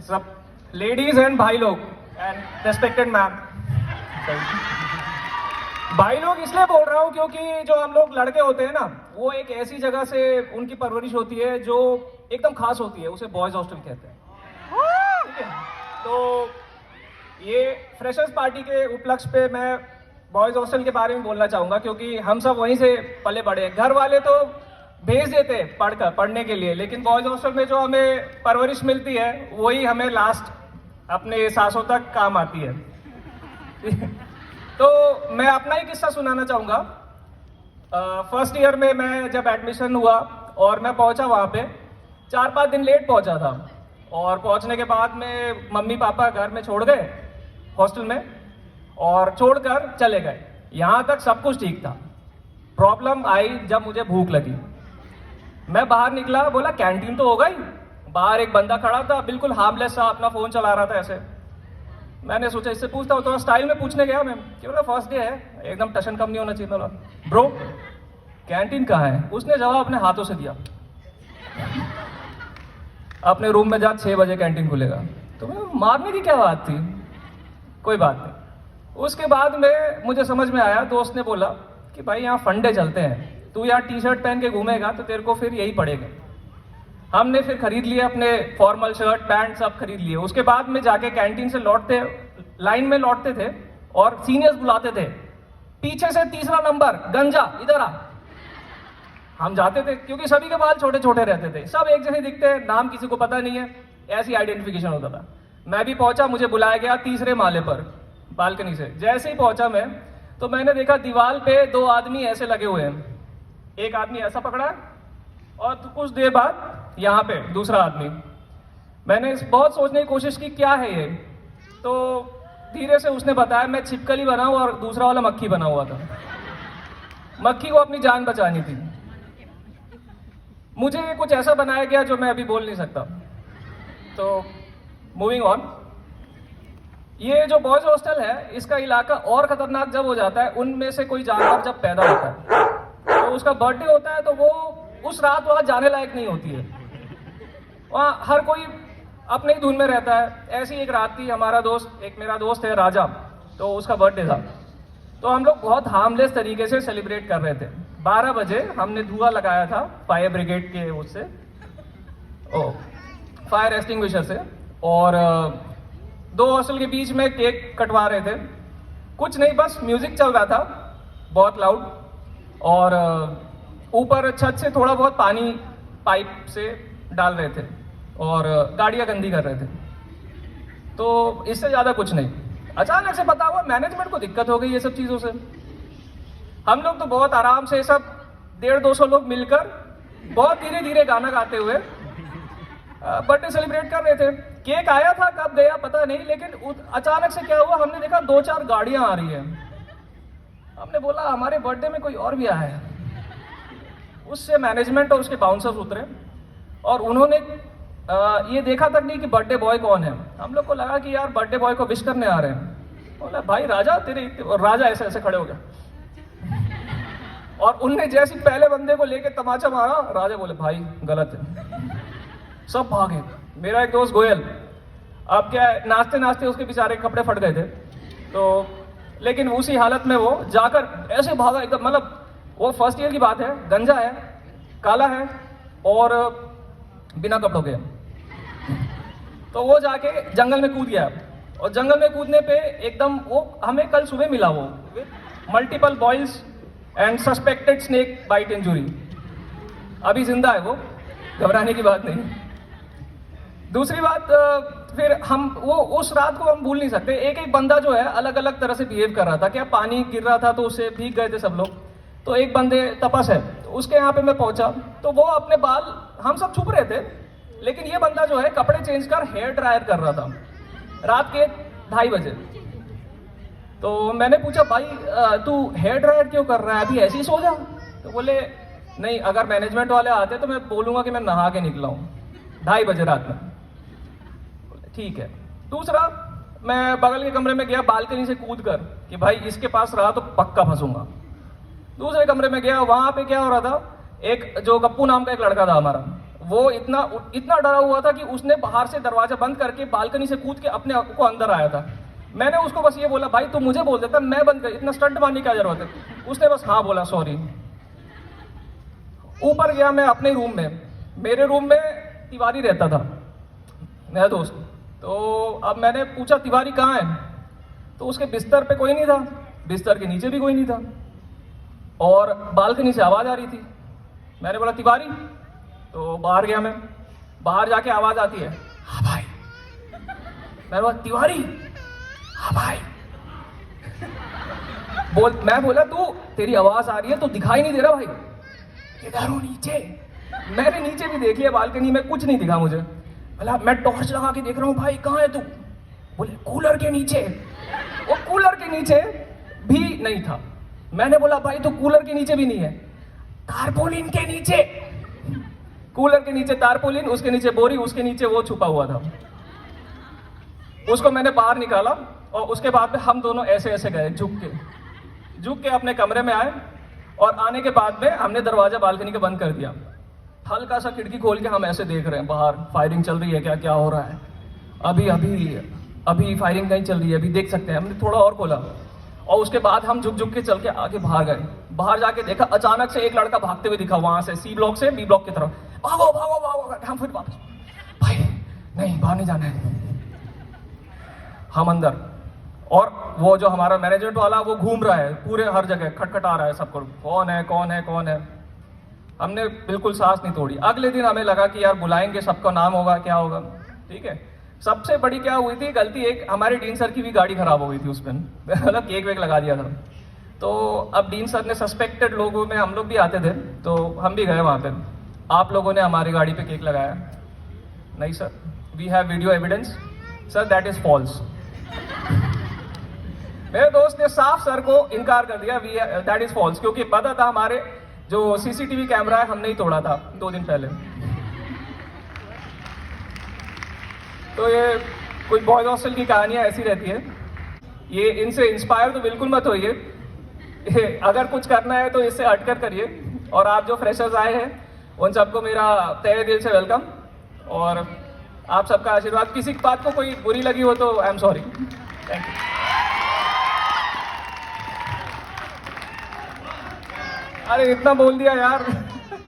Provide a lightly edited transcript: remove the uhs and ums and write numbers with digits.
सब ladies and भाई लोग एंड रेस्पेक्टेड मैम, भाई लोग इसलिए बोल रहा हूँ क्योंकि जो हम लोग लड़के होते हैं ना, वो एक ऐसी जगह से उनकी परवरिश होती है जो एकदम खास होती है, उसे बॉयज हॉस्टल कहते हैं, ठीक है। तो ये फ्रेशर्स पार्टी के उपलक्ष्य पे मैं बॉयज हॉस्टल के बारे में बोलना चाहूँगा, क्योंकि हम सब वहीं से पले बड़े हैं। घर वाले तो भेज देते पढ़ने के लिए, लेकिन बॉयज हॉस्टल में जो हमें परवरिश मिलती है वही हमें लास्ट अपने सांसों तक काम आती है। तो मैं अपना ही किस्सा सुनाना चाहूँगा। फर्स्ट ईयर में मैं जब एडमिशन हुआ और मैं पहुँचा वहाँ पे, 4-5 दिन लेट पहुँचा था, और पहुँचने के बाद में मम्मी पापा घर में छोड़ गए हॉस्टल में और छोड़कर चले गए। यहाँ तक सब कुछ ठीक था। प्रॉब्लम आई जब मुझे भूख लगी। मैं बाहर निकला, बोला कैंटीन तो होगा ही। बाहर एक बंदा खड़ा था, बिल्कुल हार्मलेस सा, अपना फ़ोन चला रहा था ऐसे। मैंने सोचा इससे पूछता हूँ, थोड़ा स्टाइल में पूछने गया मैं कि बोला फर्स्ट डे है, एकदम टशन कम नहीं होना चाहिए। बोला ब्रो कैंटीन कहाँ है? उसने जवाब अपने हाथों से दिया, अपने रूम में जा, 6 बजे कैंटीन खुलेगा। तो मैं मारने की क्या बात थी, कोई बात नहीं। उसके बाद में मुझे समझ में आया, दोस्त ने बोला कि भाई यहाँ फंडे चलते हैं, तू यहाँ टी शर्ट पहन के घूमेगा तो तेरे को फिर यही पड़ेगा। हमने फिर खरीद लिए अपने फॉर्मल शर्ट पैंट सब खरीद लिए। उसके बाद में जाके कैंटीन से लौटते, लाइन में लौटते थे और सीनियर्स बुलाते थे, पीछे से 3रा नंबर गंजा इधर आ। हम जाते थे क्योंकि सभी के बाल छोटे छोटे रहते थे, सब एक जैसे दिखते हैं, नाम किसी को पता नहीं है, ऐसी आइडेंटिफिकेशन होता था। मैं भी पहुंचा, मुझे बुलाया गया 3रे माले पर बालकनी से। जैसे ही पहुंचा मैं, तो मैंने देखा दीवार पे 2 आदमी ऐसे लगे हुए हैं। एक आदमी ऐसा पकड़ा है और तो कुछ देर बाद यहाँ पे दूसरा आदमी। मैंने बहुत सोचने की कोशिश की क्या है ये, तो धीरे से उसने बताया मैं छिपकली बना हूँ और दूसरा वाला मक्खी बना हुआ था। मक्खी को अपनी जान बचानी थी। मुझे कुछ ऐसा बनाया गया जो मैं अभी बोल नहीं सकता। तो मूविंग ऑन, ये जो बॉयज हॉस्टल है, इसका इलाका और खतरनाक जब हो जाता है, उनमें से कोई जानवर जब पैदा होता है तो उसका बर्थडे होता है, तो वो उस रात वहाँ जाने लायक नहीं होती है। वहाँ हर कोई अपने ही धुन में रहता है। ऐसी एक रात थी, हमारा दोस्त, एक मेरा दोस्त है राजा, तो उसका बर्थडे था। तो हम लोग बहुत हार्मलेस तरीके से सेलिब्रेट कर रहे थे। 12 बजे हमने धुआं लगाया था फायर ब्रिगेड के उससे, फायर एक्सटिंग्विशर से, और 2 हॉस्टल के बीच में केक कटवा रहे थे। कुछ नहीं, बस म्यूजिक चल रहा था बहुत लाउड, और ऊपर छत से थोड़ा बहुत पानी पाइप से डाल रहे थे और गाड़ियाँ गंदी कर रहे थे। तो इससे ज़्यादा कुछ नहीं। अचानक से पता हुआ मैनेजमेंट को दिक्कत हो गई ये सब चीज़ों से। हम लोग तो बहुत आराम से सब 150-200 लोग मिलकर बहुत धीरे धीरे गाना गाते हुए बर्थडे सेलिब्रेट कर रहे थे। केक आया था, कब गया पता नहीं, लेकिन अचानक से क्या हुआ, हमने देखा 2-4 गाड़ियाँ आ रही हैं। हमने बोला हमारे बर्थडे में कोई और भी आया है। उससे मैनेजमेंट और उसके बाउंसर्स उतरे और उन्होंने ये देखा तक नहीं कि बर्थडे बॉय कौन है। हम लोग को लगा कि यार बर्थडे बॉय को विश करने आ रहे हैं। बोला भाई राजा तेरे, और राजा ऐसे ऐसे खड़े हो गए, और उनने जैसे पहले बंदे को लेके तमाचा मारा, राजा बोले भाई गलत है। सब भागे। मेरा एक दोस्त गोयल, अब क्या है, नाचते नाचते उसके बेचारे कपड़े फट गए थे, तो लेकिन उसी हालत में वो जाकर ऐसे भागा एकदम, मतलब वो फर्स्ट ईयर की बात है, गंजा है, काला है और बिना कपड़ों के। तो वो जाके जंगल में कूद गया, और जंगल में कूदने पे एकदम वो हमें कल सुबह मिला, वो multiple boils and suspected snake bite injury. अभी जिंदा है वो, घबराने की बात नहीं। दूसरी बात, फिर हम वो उस रात को हम भूल नहीं सकते। एक एक बंदा जो है अलग अलग तरह से बिहेव कर रहा था। क्या पानी गिर रहा था तो उससे भीग गए थे सब लोग। तो एक बंदे तपस है, तो उसके यहाँ पे मैं पहुंचा, तो वो अपने बाल, हम सब छुप रहे थे, लेकिन ये बंदा जो है कपड़े चेंज कर हेयर ड्रायर कर रहा था रात के 2:30 बजे। तो मैंने पूछा भाई तू हेयर ड्रायर क्यों कर रहा है, अभी ऐसे ही सो जा। तो बोले नहीं, अगर मैनेजमेंट वाले आते तो मैं बोलूँगा कि मैं नहा के निकला हूँ 2:30 बजे रात में। ठीक है। दूसरा, मैं बगल के कमरे में गया बालकनी से कूद कर कि भाई इसके पास रहा तो पक्का फंसूंगा। दूसरे कमरे में गया, वहां पे क्या हो रहा था, एक जो गप्पू नाम का एक लड़का था हमारा, वो इतना इतना डरा हुआ था कि उसने बाहर से दरवाजा बंद करके बालकनी से कूद के अपने आप को अंदर आया था। मैंने उसको बस ये बोला, भाई तू मुझे बोल देता, मैं बंद कर, इतना स्टंट मारने की क्या जरूरत है। उसने बस हाँ बोला, सॉरी। ऊपर गया मैं अपने रूम में। मेरे रूम में तिवारी रहता था, मेरा दोस्त। तो अब मैंने पूछा तिवारी कहाँ है, तो उसके बिस्तर पे कोई नहीं था, बिस्तर के नीचे भी कोई नहीं था, और बालकनी से आवाज़ आ रही थी। मैंने बोला तिवारी, तो बाहर गया मैं। बाहर जाके आवाज़ आती है, हाँ भाई। मैंने बोला तिवारी, हाँ भाई। मैं बोला तू, तेरी आवाज़ आ रही है तो दिखाई नहीं दे रहा भाई, इधर हूँ नीचे। मैंने नीचे भी देख लिया, बालकनी में कुछ नहीं दिखा मुझे। बोला मैं टॉर्च लगा के देख रहा हूँ, भाई कहाँ है तू? बोले कूलर के नीचे। वो कूलर के नीचे भी नहीं था। मैंने बोला भाई तो कूलर के नीचे भी नहीं है, तारपोलिन के नीचे। कूलर के नीचे तारपोलिन, उसके नीचे बोरी, उसके नीचे वो छुपा हुआ था। उसको मैंने बाहर निकाला और उसके बाद में हम दोनों ऐसे ऐसे गए, झुक के अपने कमरे में आए। और आने के बाद में हमने दरवाजा बालकनी का बंद कर दिया। हल्का सा खिड़की खोल के हम ऐसे देख रहे हैं बाहर फायरिंग चल रही है क्या, क्या हो रहा है। अभी फायरिंग नहीं चल रही है, अभी देख सकते हैं। हमने थोड़ा और खोला और उसके बाद हम झुक के चल के आगे बाहर गए। बाहर जाके देखा, अचानक से एक लड़का भागते हुए दिखा वहां से, सी ब्लॉक से बी ब्लॉक की तरफ। भागो भागो भागो। हम फिर वापस, भाई नहीं बाहर नहीं जाना है। हम अंदर, और वो जो हमारा मैनेजमेंट वाला वो घूम रहा है पूरे हर जगह, खटखटा रहा है सबको, कौन है कौन है कौन है। हमने बिल्कुल सांस नहीं तोड़ी। अगले दिन हमें लगा कि यार बुलाएंगे, सबका नाम होगा, क्या होगा, ठीक है। सबसे बड़ी क्या हुई थी गलती, एक हमारे डीन सर की भी गाड़ी खराब हो गई थी उसमें, मतलब केक वेक लगा दिया था। तो अब डीन सर ने सस्पेक्टेड लोगों में हम लोग भी आते थे, तो हम भी गए वहाँ पे। आप लोगों ने हमारी गाड़ी पे केक लगाया? नहीं sir, we have video evidence. Sir that is false. मेरे दोस्त ने साफ सर को इनकार कर दिया, दैट इज फॉल्स, क्योंकि पता था हमारे जो सीसीटीवी कैमरा है हमने ही तोड़ा था 2 दिन पहले। तो ये कोई बॉयज हॉस्टल की कहानियां ऐसी रहती है। ये इनसे इंस्पायर तो बिल्कुल मत होइए। अगर कुछ करना है तो इससे हटकर करिए। और आप जो फ्रेशर्स आए हैं उन सबको मेरा तहे दिल से वेलकम, और आप सबका आशीर्वाद। किसी बात को कोई बुरी लगी हो तो I am sorry. Thank you. अरे इतना बोल दिया यार।